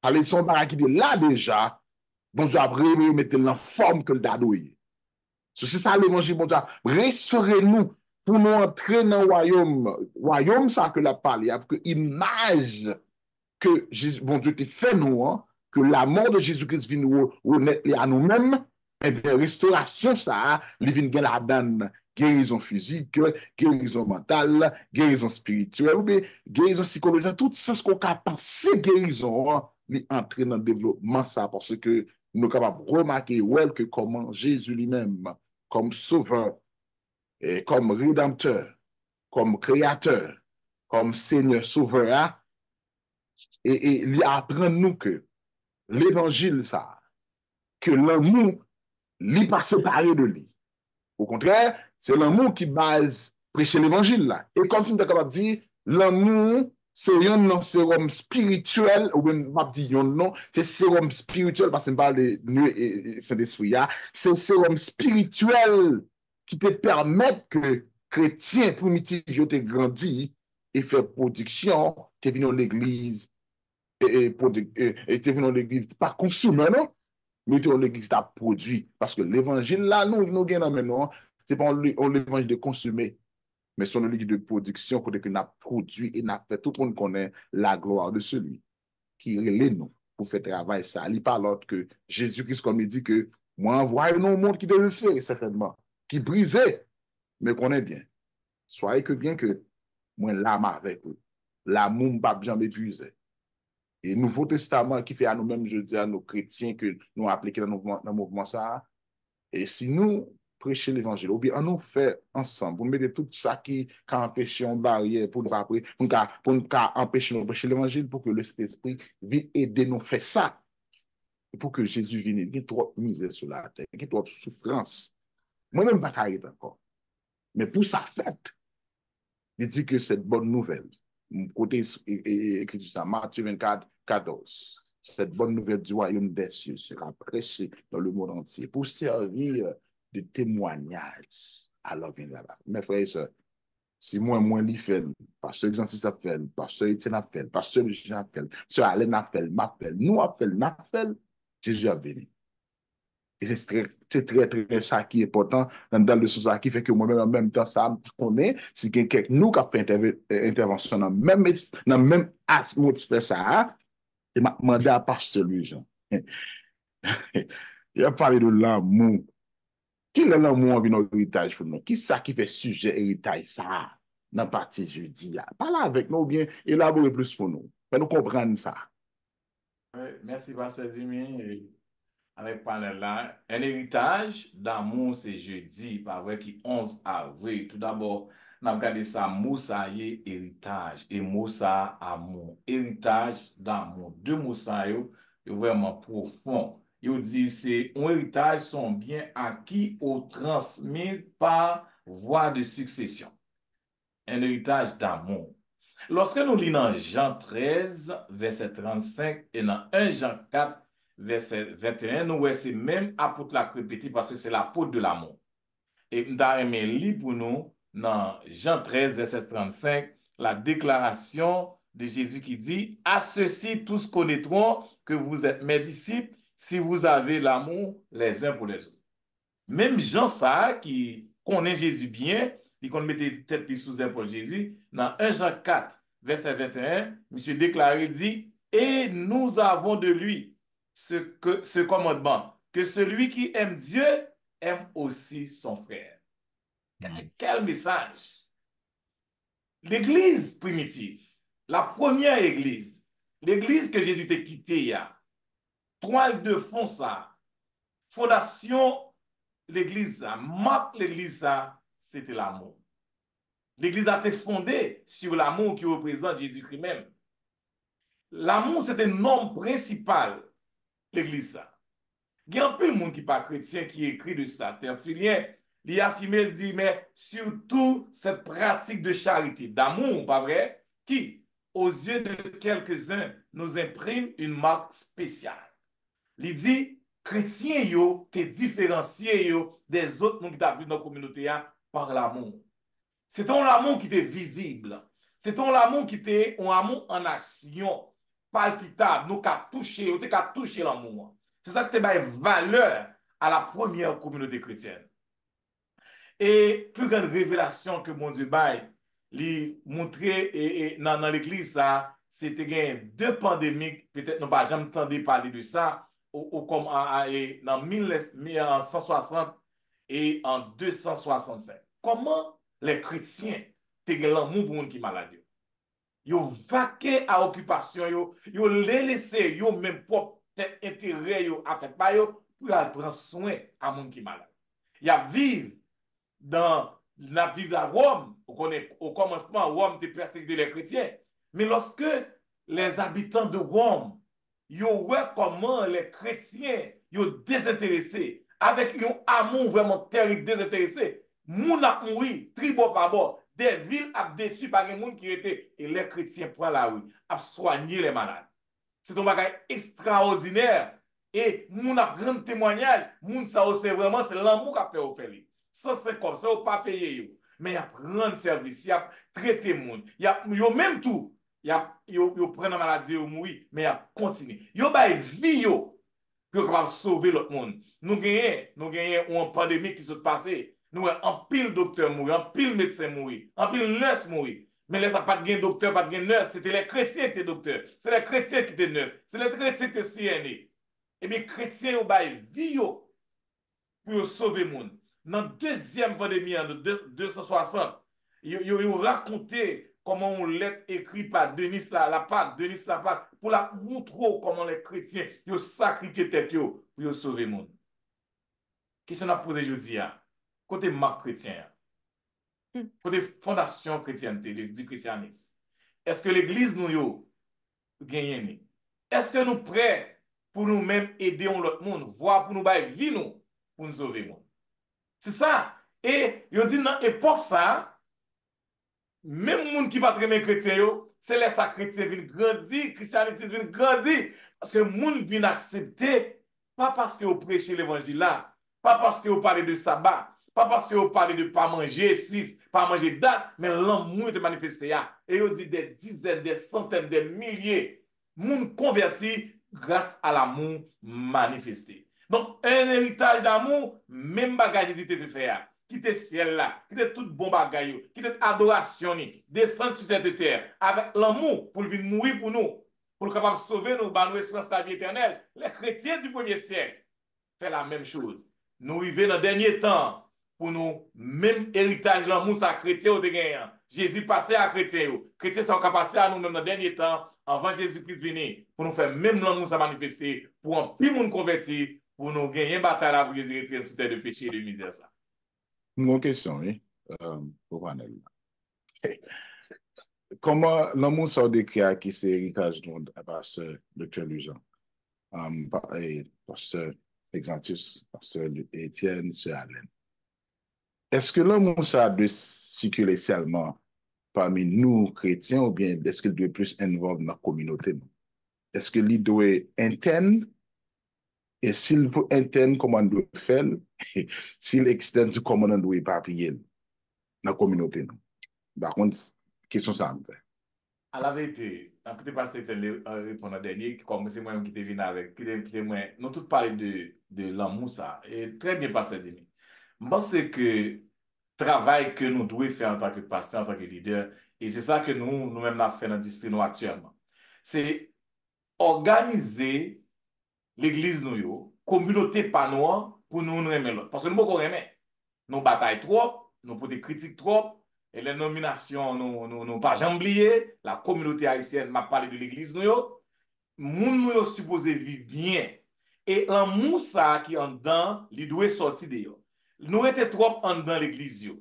Allez, son barak qui est là déjà, bon Dieu après, mettez la forme que le dadouille. C'est ça l'évangile, bon Dieu, restaurez-nous pour nous entrer dans le royaume ça que la parle, pour que image que bon Dieu t'a fait nous, hein, que la mort de Jésus-Christ vient nous remettre à nous-mêmes, et bien, restauration, ça, il vient la donne guérison physique, guérison mentale, guérison spirituelle, ou bien guérison psychologique, tout ça, ce qu'on a pensé guérison, hein, il entre dans le développement, ça, parce que nous sommes capables de remarquer ouais, que comment Jésus lui-même, comme sauveur, et comme rédempteur, comme créateur, comme Seigneur sauveur, hein, et il apprend nous que l'évangile, ça, que l'amour, n'est pas séparé de lui. Au contraire, c'est l'amour qui base prêcher l'évangile là. Et comme tu es capable de dire, l'amour, c'est un sérum spirituel, ou bien, pas dire non, c'est sérum spirituel, parce qu'on parle de nous et Saint-Esprit, c'est un sérum spirituel qui te permet que chrétien primitif, te grandi et faire production, tu es venu à l'église, et tu es venu à l'église, pas consommer, non? Mais tu es à l'église, tu as produit. Parce que l'évangile, là, nous gagnons maintenant, c'est pas l'évangile de consommer, mais son l'église de production, pour que nous avons produit et nous avons fait tout le monde connaît la gloire de celui qui relève nous pour faire travail ça. Il parle l'autre que Jésus-Christ, comme il dit que moi, envoie un monde qui désespère, certainement, qui brisait, mais connaît bien. Soyez que bien que moi, l'âme avec eux, l'amour ne va pas bien m'épuiser. Et Nouveau Testament qui fait à nous-mêmes, je dis à nos chrétiens que nous appliquons dans le mouvement ça. Et si nous prêchons l'évangile, ou bien nous fait ensemble, pour mettre tout ça qui empêche une barrière pour nous empêcher de prêcher l'évangile, pour que le Saint-Esprit vienne aider nous à faire ça. Et pour que Jésus vienne, il y a trop de misère sur la terre, il y a trop de souffrance. Moi-même, je ne vais pas encore. Mais pour sa fête, il dit que cette bonne nouvelle, côté écrit ça, Matthieu 24, 14. Cette bonne nouvelle du royaume des cieux sera prêchée dans le monde entier pour servir de témoignage à l'œuvre de là. Mes frères et sœurs, si moi, l'y fait, pasteur Xantis a fait, pasteur Etienne a fait, pasteur Jean a fait, sœur Alain a fait, m'appelle, nous a fait, Jésus a venu. Et c'est très ça qui est important dans le sens qui fait que moi-même, en même temps, ça me connaît, si quelqu'un nous qui a fait intervention dans le même atmosphère, ça, et m'a demandé à pasteur lui, Jean. Il a parlé de l'amour. Qui est l'amour en venant héritage pour nous? Qui ça qui fait sujet héritage ça? Dans la partie jeudi. Parlez avec nous ou bien élaborez plus pour nous. Pour nous comprendre ça. Merci, Pasteur Jimmy. Avec panel là, un héritage d'amour, c'est jeudi, pas vrai, qui 11 avril. Tout d'abord, on a regardé ça, Moussa y héritage, et Moussa amour. Héritage d'amour. Deux Moussa yo vraiment profond. Yo dit c'est un héritage sont bien acquis ou transmis par voie de succession. Un héritage d'amour. Lorsque nous lisons Jean 13, verset 35, et dans 1 Jean 4, verset 21, nous voyons c'est même apôtre la répété parce que c'est l'apôtre de l'amour. Et nous avons lu pour nous dans Jean 13, verset 35, la déclaration de Jésus qui dit « À ceci, tous connaîtront que vous êtes mes disciples si vous avez l'amour les uns pour les autres. » Même Jean ça, qui connaît Jésus bien, il connaît tête sous épaule Jésus, dans 1 Jean 4, verset 21, monsieur déclaré dit « Et nous avons de lui ce commandement, que celui qui aime Dieu aime aussi son frère. » Quel message! L'église primitive, la première église, l'église que Jésus t'a quittée, il y a toile de fond ça, fondation l'église ça, marque l'église ça, c'était l'amour. L'église a été fondée sur l'amour qui représente Jésus-Christ même. L'amour, c'était le nom principal l'église ça. Il y a un peu de monde qui n'est pas chrétien qui écrit de ça. Tertullien, il a affirmé, il dit, mais surtout cette pratique de charité, d'amour, pas vrai, qui, aux yeux de quelques-uns, nous imprime une marque spéciale. Il dit, chrétiens yo te différencié yo des autres monde qui t'a vu dans la communauté par l'amour. C'est ton amour qui était visible. C'est ton amour qui était un amour en action, palpitable, nous qu'a touché, nous qu'a touché l'amour. C'est ça qui te donne valeur à la première communauté chrétienne. Et plus grande révélation que mon Dieu bail, lui montrer dans l'église ça, c'était deux pandémies, peut-être nous pas jamais entendu parler de ça, comme dans 1960 et en 265. Comment les chrétiens te l'amour pour monde qui est malade? Yo vaqué à occupation yo les laissé yo même propre intérêt yo a fait pa yo pour prendre soin à monde qui est malade. Y a vivre dans la vie de Rome, on connaît au commencement Rome te persécuté les chrétiens, mais lorsque les habitants de Rome yo ouais comment les chrétiens yo désintéressés avec un amour vraiment terrible désintéressé, moun a mouri tribo par bord, des villes a déçu par les gens qui étaient et les chrétiens prennent la rue a soigner les malades. C'est un bagage extraordinaire et moun a grand témoignage, moun ça c'est vraiment c'est l'amour qu'a fait au fait. Ça c'est comme ça, on pas payer yo. Mais il y a prendre service, il y a traiter moun, il y a yo même tout, yo prennent la maladie yo mourir, mais il y a continuer. Yo bay vie yo pour capable sauver l'autre monde. Nous gagnons une pandémie qui s'est passée. Nous avons un pile docteur mourir, un pile médecin mourir, un pile nurse mourir. Mais là, ça pas de docteur, pas de nurse. C'était les chrétiens qui étaient docteurs. C'est les chrétiens qui étaient nurse. C'est les chrétiens qui étaient CNE. Et bien, les chrétiens ont baillé vie pour sauver le monde. Dans la deuxième pandémie en 260, ils ont raconté comment on l'a écrit par Denis Lapac, pour la montrer comment les chrétiens ont sacrifié tête pour sauver le monde. Question à poser aujourd'hui, côté marque chrétien, côté fondation chrétienté, du christianisme. Est-ce que l'église nous gagne? Est-ce que nous prêts pour nous-mêmes aider l'autre monde, voir pour nous bailler vie nous, pour nous sauver le monde? C'est ça. Et il dit dans l'époque ça, même les gens qui ne sont pas très chrétiens, c'est les chrétiens qui viennent grandir, christianisme vient grandir. Parce que les gens viennent accepter, pas parce que vous prêchez l'évangile là, pas parce que vous parlez de sabbat, pas parce que vous parlez de pas manger 6, pas manger date, mais l'amour est manifesté. Et vous dit des dizaines, des centaines, des milliers de gens convertis grâce à l'amour manifesté. Donc, un héritage d'amour, même bagage Jésus te fait. Qui te ciel là, qui te tout bon bagay, qui te adoration, descendre sur cette terre avec l'amour pour venir mourir pour nous, pour capable sauver nous, nous espérance la vie éternelle. Les chrétiens du premier siècle font la même chose. Nous arrivons dans le dernier temps pour nous, même héritage l'amour, ça chrétien ou de gagnant. Jésus passait à chrétien. Chrétien sont passer à nous même dans le dernier temps, avant Jésus-Christ venir, pour nous faire même l'amour ça manifester, pour un plus monde converti, pour nous gagner une bataille pour Jésus-Christ sur terre de péché et de misère. Ça. Une question, oui, pour Vanel. Comment l'amour sort décrit qui c'est héritage de pasteur Dr. Lujan, pasteur Exantius, pasteur Étienne, Sœur Alain. Est-ce que l'amour ça doit circuler seulement parmi nous chrétiens ou bien est-ce qu'il doit plus involver dans la communauté? Est-ce que il doit être interne? Et s'il peut interne, comment on doit faire? S'il externe, comment on doit éparpiller dans la communauté? Par contre, question ça me fait. À la vérité, quand tu passes répondre à dernier, comme c'est moi qui te viens avec, nous tous parlons de l'amour ça. Et très bien passé, Dimi. Moi, c'est que travail que nous devons faire en tant que pasteur, en tant que leader, et c'est ça que nous-mêmes, nous fait dans le district actuellement. C'est organiser l'église nous, communauté pas nous, pour nous aimer l'autre. Parce que nous ne aimer. Nous bataillons trop, nous pour des critiques trop, et les nominations, nous pas jamais oublié. La communauté haïtienne m'a parlé de l'église nous, nous supposé vivre bien. Et l'amour ça qui en dedans, il doit sortir de eux. Nous étions trop en dedans l'église.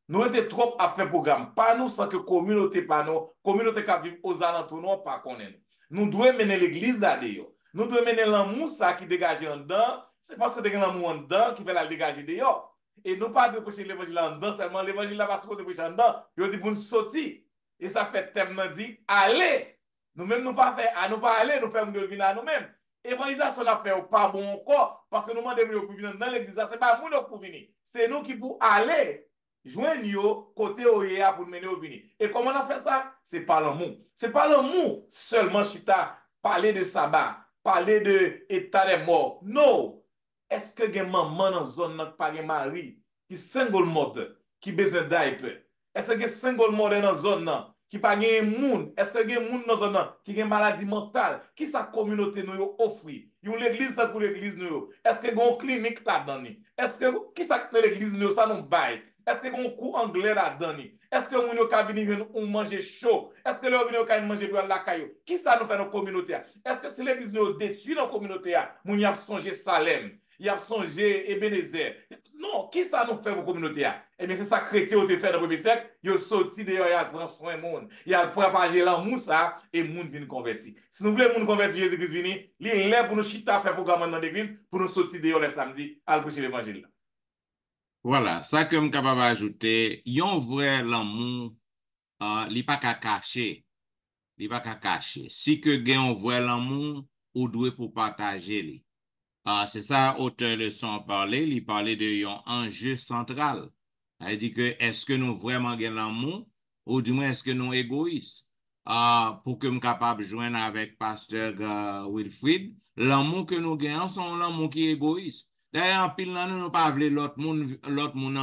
Nous étions trop à faire programme. Pas nous sans que communauté pas nous, communauté qui vit aux alentours, nous pas connaître. Nous devons mener l'église d'ailleurs. Nous devons mener l'amour ça qui dégage en dedans. C'est parce que l'amour en dedans qui fait la dégager d'ailleurs. Et nous pas de prêcher l'évangile en dedans, seulement l'évangile là pas supposé prêcher en dedans. Il dit pour nous sortir. Et ça fait thème dit allez. Nous-mêmes nous pas faire, nous pas aller, nous faire nous venir à nous-mêmes. Évangélisation n'a fait pas bon encore, parce que nous demandons pour venir dans l'église, c'est pas nous pour venir. C'est nous qui pour aller joindre yo côté OEA pour mener au venir. Et comment on a fait ça? C'est par l'amour. C'est par l'amour seulement, Chita, parler de sabbat, parler de état des morts. Non. Est-ce que gen maman dans zone nan pas gen mari qui single mother, qui besoin diaper? Est-ce que single mother dans zone nan qui pas gen moun? Est-ce que gen moun dans zone nan qui gen maladie mentale? Qui sa communauté nous yo offri? Yon l'église ça pour l'église nous. Est-ce que gon clinique là-dedans? Est-ce que qui ça l'église nous ça nous bail? Est-ce que gon cours anglais là-dedans? Est-ce que moun yo ka venir ou manger chaud? Est-ce que le venu ka manger pour la caillou? Qui ça nous fait dans communauté? Est-ce que c'est l'église nous détruit dans communauté? Moun y a songé Salem. Il a songé Ebenezer. Non, qui ça nous fait pour la communauté? Eh bien, c'est ça chrétien au fait dans le premier siècle. Il a sorti dehors, il a pris soin du monde. Il a propagé l'amour ça et le monde vient convertir. Si nous voulons nous convertir, Jésus-Christ vient, il est là pour nous chita faire programme dans l'église pour nous sortir dehors le samedi à prêcher l'évangile. Voilà, ça que je suis capable d'ajouter, yon vrai l'amour, il n'est pas qu'à cacher. Il n'est pas qu'à cacher. Si que gen vrai l'amour, ou doit pour partager li. C'est ça, auteur leçon parler, il parlait de un enjeu central. Il dit que est-ce que nous vraiment gagnons l'amour ou du moins est-ce que nous égoïstes? Pour que nous capable de joindre avec pasteur Wilfrid, l'amour que nous gagnons, c'est l'amour qui est égoïste. D'ailleurs, en pile, nous ne pas voulu l'autre monde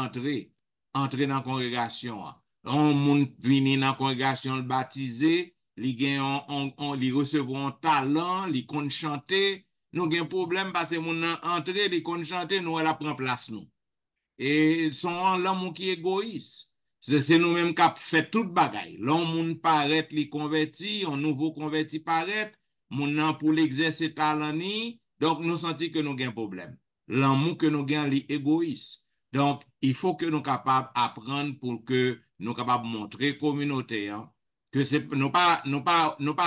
entrer dans la congrégation. On monde vini dans la congrégation le baptisé, li recevront un talent, li kon chanter. Nous avons un problème parce que mon entrée, les qu'on chante, nous, elle prend place, nous. Et son l'amour qui est égoïste. C'est nous-mêmes qui avons fait toute bagaille. L'homme paraît, les converti, un nouveau converti paraît, mon pour l'exercer talent, donc nous sentons que nous avons un problème. L'amour que nous avons est égoïste. Donc, il faut que nous soyons capables d'apprendre pour que nous soyons capables de montrer à la communauté que nous pas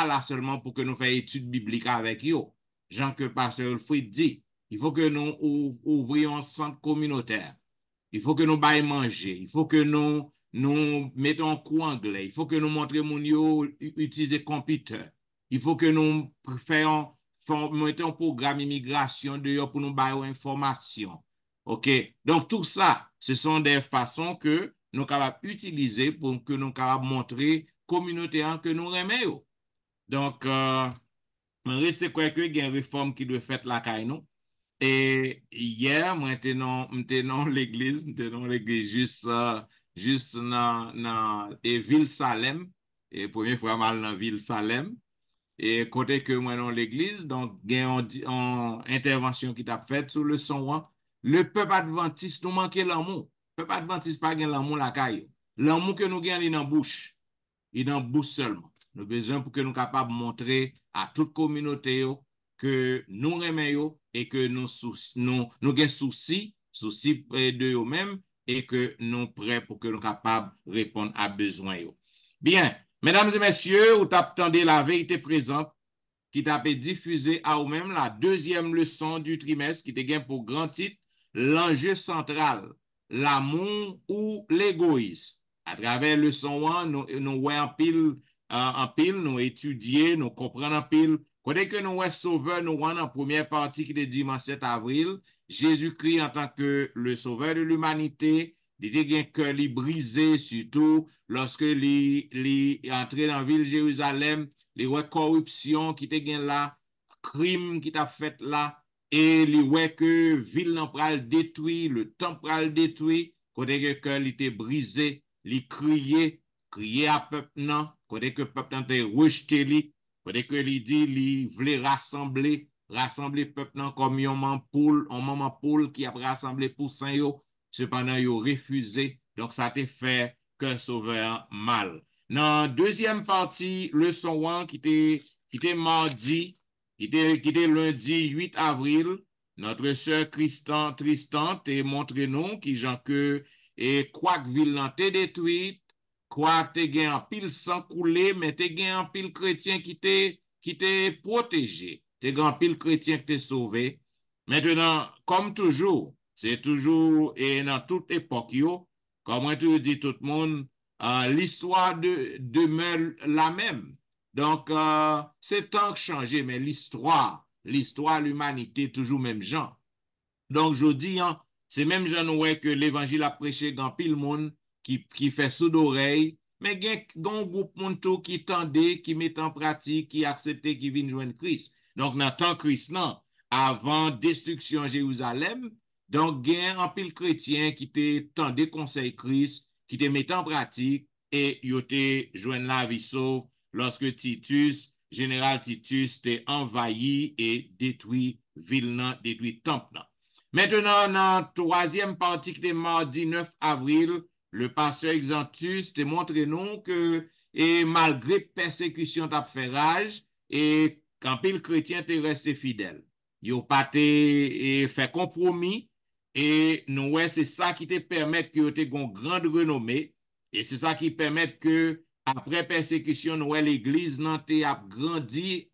là seulement pour que nous fassions études bibliques avec eux. Jean que pasteur Wilfrid dit, il faut que nous ouvrions un centre communautaire. Il faut que nous baillons manger. Il faut que nous mettons un cours anglais. Il faut que nous montrions mon yo utiliser computer. Il faut que nous mettons un programme immigration dehors pour nous bailler information. OK? Donc tout ça, ce sont des façons que nous sommes capables d'utiliser pour que nous sommes capables de montrer communauté que nous aimons. Donc je reste quoi que il y a une réforme qui doit être faite là nous. Et hier moi j'étais dans l'église juste dans ville Salem et première fois mal dans ville Salem et côté que moi dans l'église donc il y a une intervention qui t'a faite sur le son le peuple adventiste nous manque l'amour. Le peuple adventiste pas gain l'amour la caille. L'amour que nous gagnons dans bouche. Il dans bouche seulement. Nous avons besoin pour que nous soyons capables de montrer à toute communauté que nous aimons et que nous avons souci de nous-mêmes et que nous sommes prêts pour que nous soyons capables de répondre à besoin. Bien, mesdames et messieurs, vous attendez la vérité présente qui t'a diffusé à vous-même la deuxième leçon du trimestre qui te pour grand titre l'enjeu central, l'amour ou l'égoïsme. À travers le leçon 1, nous voyons en pile, nous étudier, nous comprendre en pile. Quand que nous sommes sauveurs, nous voyons en première partie qui est dimanche 7 avril, Jésus-Christ en tant que le sauveur de l'humanité, il était un cœur brisé, surtout lorsque il est entré dans la ville de Jérusalem, les corruption qui était là, crime qui t'a fait là, et les ouais que ville n'a pas détruit, le temple a détruit, quand que cœur était brisé, il criait à peuple non, quand que peuple a rejeté lui, quand que il dit il voulait rassembler peuple non comme un maman poule qui a rassemblé pour saint yo, cependant yo refusé, donc ça t'a fait que sauveur mal. Dans deuxième partie leçon 1 qui était mardi, qui était lundi 8 avril, notre sœur Tristan te montré nous qui gens que et quoi que ville nan te détruite, quoi que te gen en pile sang coulé, mais te gen en pile chrétien qui te protégé, te gen en pile chrétien qui te sauvé. Maintenant, comme toujours, c'est toujours et dans toute époque yo, comme on te dit tout le monde, l'histoire demeure la même. Donc, c'est tant changé, mais l'histoire l'histoire, l'humanité, toujours même gens. Donc, je dis, hein, c'est même gens ouais, que l'évangile a prêché dans pile monde qui fait sous d'oreille, mais il y a un groupe monde tout qui tendait, qui met en pratique, qui accepte, qui vient joindre Christ. Donc, dans le temps Christ, non, avant destruction Jérusalem, donc, il y a un pile chrétien qui te tendait conseil Christ, qui te met en pratique, et il te joindre la vie sauve lorsque Titus, général Titus, t'est envahi et détruit ville, détruit temple. Maintenant, dans la troisième partie qui est mardi 9 avril, le pasteur Exantus te montre nous que et malgré persécution t'a fait rage et quand pile chrétien te resté fidèle. Yo pas te fait compromis et nous ouais c'est ça qui te permet que tu aies une grande renommée et c'est ça qui permet que après persécution, nous l'église a grandi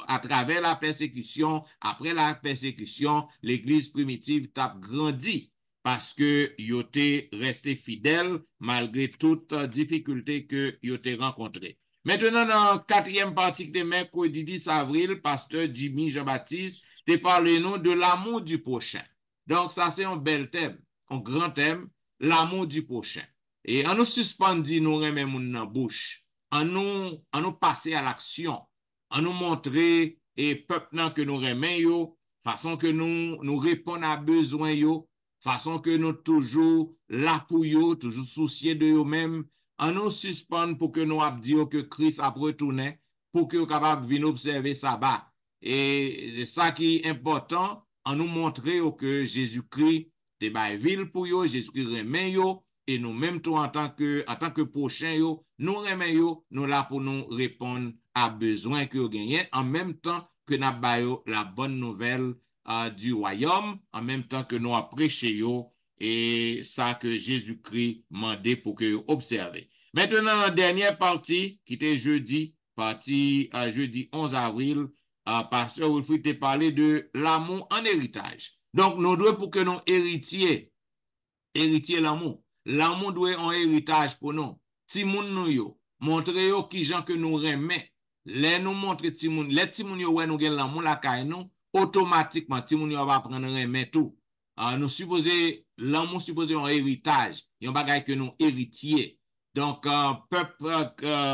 à travers la persécution. Après la persécution, l'église primitive a grandi parce que yo été resté fidèle malgré toute difficulté que yo été rencontré. Maintenant, dans la quatrième partie de mercredi 10 avril, pasteur Jimmy Jean-Baptiste te parle nous de l'amour du prochain. Donc, ça, c'est un bel thème, un grand thème, l'amour du prochain. Et en nous suspendi, nous remet moun nan bouche, en nous passer à l'action, en nous montrer et peuple nan que nous remet yo, façon que nous répondons à besoin yo, façon que nous toujours là pour yo, toujours souciés de yo même, en nous suspendre pour que nous abdions que Christ a retourné, pour que nous capable venir observer sabbat. Et c'est ça qui est important, en nous montrer que Jésus-Christ te bay ville pour yo, Jésus-Christ remet yo, et nous-mêmes, en tant que prochain, nous remettons, nous là pour nous répondre à besoin que vous gagnez, en même temps que nous avons la bonne nouvelle du royaume, en même temps que nous prêchons et ça que Jésus-Christ m'a dit pour que vous observez. Maintenant, la dernière partie, qui était jeudi 11 avril, pasteur Wilfried a parlé de l'amour en héritage. Donc, nous devons pour que nous héritiez l'amour. L'amour doit être un héritage pour nous. Ti moun nou yo, montre yo qui gens que nous remet. Les nous montre ti moun, les ti moun yo ouais nous gen l'amour la kay nous, automatiquement ti moun yo va prendre remet tout. Nous supposé l'amour supposé un héritage, yon bagay que nous héritier. Donc peuple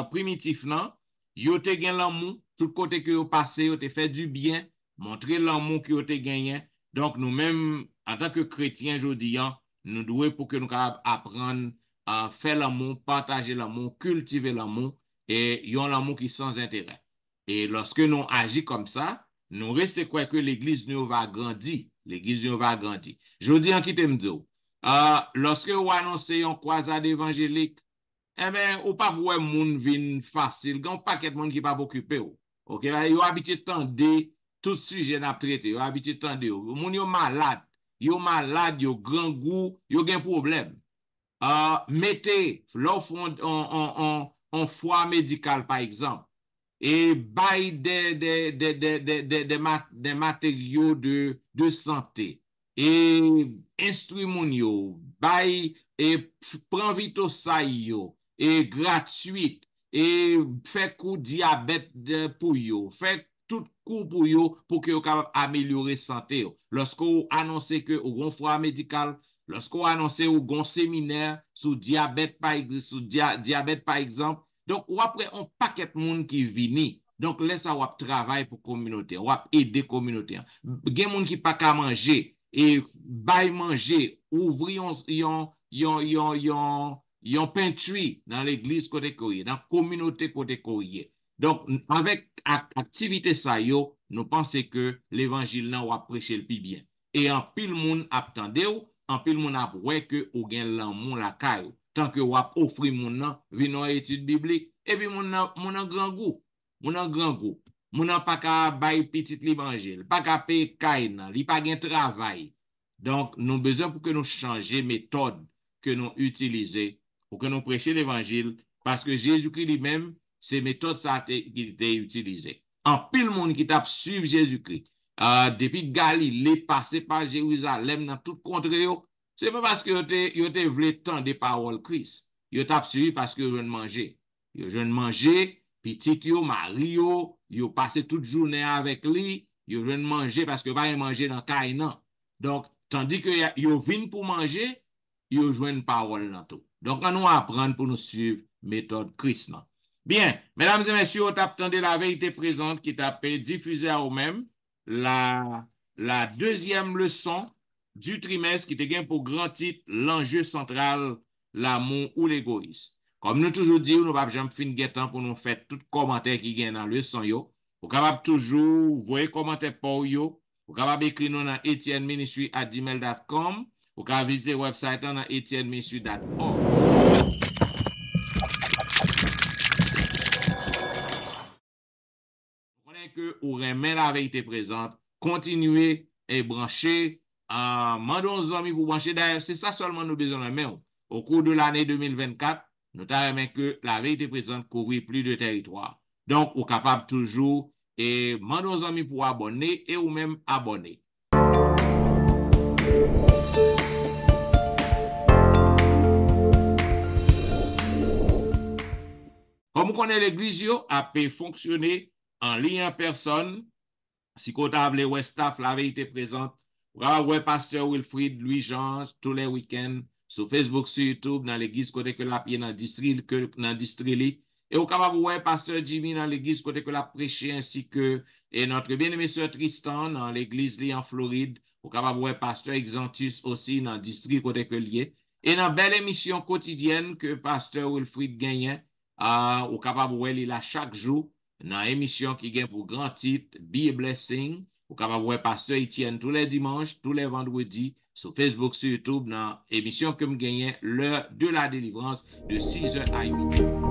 primitif nan, yo te gen l'amour, tout côté que yo passé, yo te fait du bien, montrer l'amour que yo te gagné. Donc nous même en tant que chrétiens jodi nous devons pour que nous apprendre à faire l'amour, partager l'amour, cultiver l'amour et yon l'amour qui sans intérêt. Et lorsque nous agissons comme ça, nous restons quoi que l'église nous va grandir. L'église nous va grandir. Je dis en qui te m'dou, lorsque vous annoncez un croisade évangélique, eh bien, ou pas pour moun vin facile, il y a un paquet de monde qui pas occupé. OK, yo habitué tande tout sujet n'a traité, yo habitué tande, moun yo malade. Yo malade, yo grand goût, yo gen problème. Mettez l'offre en foie médical, par exemple, et bail des matériaux de santé, et instruments yo, bail, et prend vite ça yo, et gratuit, et fait coup diabète pour yo, fait tout coup pour yo pour que vous capable améliorer santé. Lorsque vous annoncez que vous avez un foie médical, lorsque vous annoncez que vous avez un séminaire sur diabète par exemple, donc ou après un paquet de monde qui vient. Donc laisse ça wap travail pour communauté, wap aider communauté. Gen monde qui pas qu'à manger et bay manger, ouvrir yon pantry dans l'église côté Koye, dans la communauté côté Koye. Donc, avec activité ça yo, nous pensons que l'évangile nan va prêcher le plus bien. Et en pile moun attendé ou, en pile moun ap wè que ou gen l'amour la caillou. Tant que wap offri moun nan, vino étude biblique, et puis moun nan grand goût. Moun nan grand goût. Moun nan pa ka bay petit l'évangile, pa ka paye kay nan, li pa gen travail. Donc, nous besoin pour que nous changions méthode que nous utilisons pour que nous prêchions l'évangile, parce que Jésus-Christ lui-même, ces méthodes ça qui étaient utilisées. En pile monde qui t'a suivi Jésus-Christ, depuis Galilée, passé par Jérusalem, dans tout contrée, c'est pas parce que yo te voulu tant des paroles Christ. Yo t'a suivi parce que yo jeune manger. Yo jeune manger, petit yo, Marie yo passé toute journée avec lui, yo viennent manger parce que pas manger dans caille non. Donc, tandis que yo viennent pour manger, yo joignent parole dans tout. Donc, on nous apprendre pour nous suivre méthode Christ. Bien, mesdames et messieurs, on attendez la vérité présente qui t'a diffusé à vous-même la deuxième leçon du trimestre qui te gagne pour grand titre l'enjeu central, l'amour ou l'égoïsme. Comme nous toujours dit, nous ne pouvons pas finir temps pour nous faire tout commentaire qui gagne dans le leçon yo. Vous capable toujours voyer commentaire pour yo. Vous capable écrire nous dans etienneministry@gmail.com. Vous capable visiter le website dans etienneministry.org. Que vous remet la vérité présente, continuez et branchez, mandons aux amis pour brancher. D'ailleurs, c'est ça seulement nous besoin de faire. Au cours de l'année 2024, nous avons que la vérité présente couvre plus de territoire. Donc, vous êtes capable toujours et mandons aux amis pour abonner et ou même abonner. Comme vous connaissez l'église, a pu fonctionner en ligne en personne. Si vous avez le staff, la vérité présente, vous avez pasteur Wilfried, Louis-Jean, tous les week-ends, sur Facebook, sur YouTube, dans l'église côté que la pied dans le district, et vous avez pasteur Jimmy dans l'église côté que la prêché, ainsi que et notre bien-aimé sœur Tristan dans l'église en Floride. Vous avez pasteur Exantus aussi dans le district côté que lié. Et dans belle émission quotidienne que pasteur Wilfried gagne, vous êtes capable de voir chaque jour dans l'émission qui gagne pour grand titre Be a Blessing. Vous êtes capable de voir pasteur Etienne tous les dimanches, tous les vendredis sur Facebook, sur YouTube dans l'émission que je gagne l'heure de la délivrance de 6h à 8h.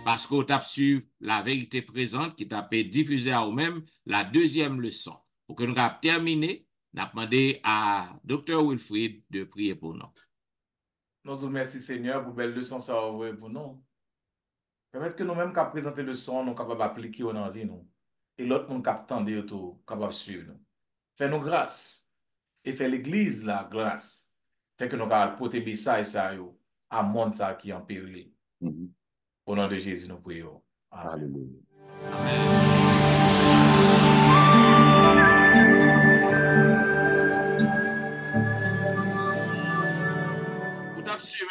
Parce qu'on t'a su la vérité présente qui t'a diffusé à vous-même la deuxième leçon. Pour que nous avons terminé, nous avons demandé à Dr. Wilfried de prier pour nous. Nous vous remercions, Seigneur, pour belle leçon ça pour nous. Permettre que nous-mêmes qui présenter le son, nous sommes capables d'appliquer dans la vie. Et l'autre monde qui attend capable de suivre. Fais-nous grâce. Et fait l'Église la grâce. Fait que nous allons porter le message à monde ça qui est en péril. Au nom de Jésus, nous prions. Amen.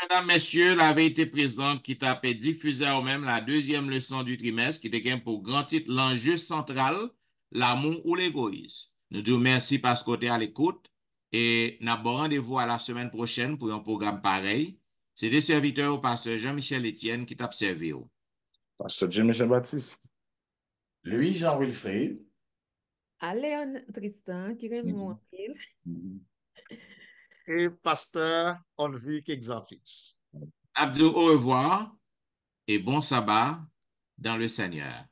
Mesdames, messieurs, la vérité présente qui t'a diffusé au même la deuxième leçon du trimestre qui te pour grand titre l'enjeu central, l'amour ou l'égoïsme. Nous disons merci parce que tu es à l'écoute et nous avons rendez-vous à la semaine prochaine pour un programme pareil. C'est des serviteurs au pasteur Jean-Michel Etienne qui t'a servi. Pasteur Jean-Michel Baptiste. Louis-Jean Wilfried. Léon Tristan qui aime mon pile. Et pasteur Olvic Exantus. Abdou, au revoir et bon sabbat dans le Seigneur.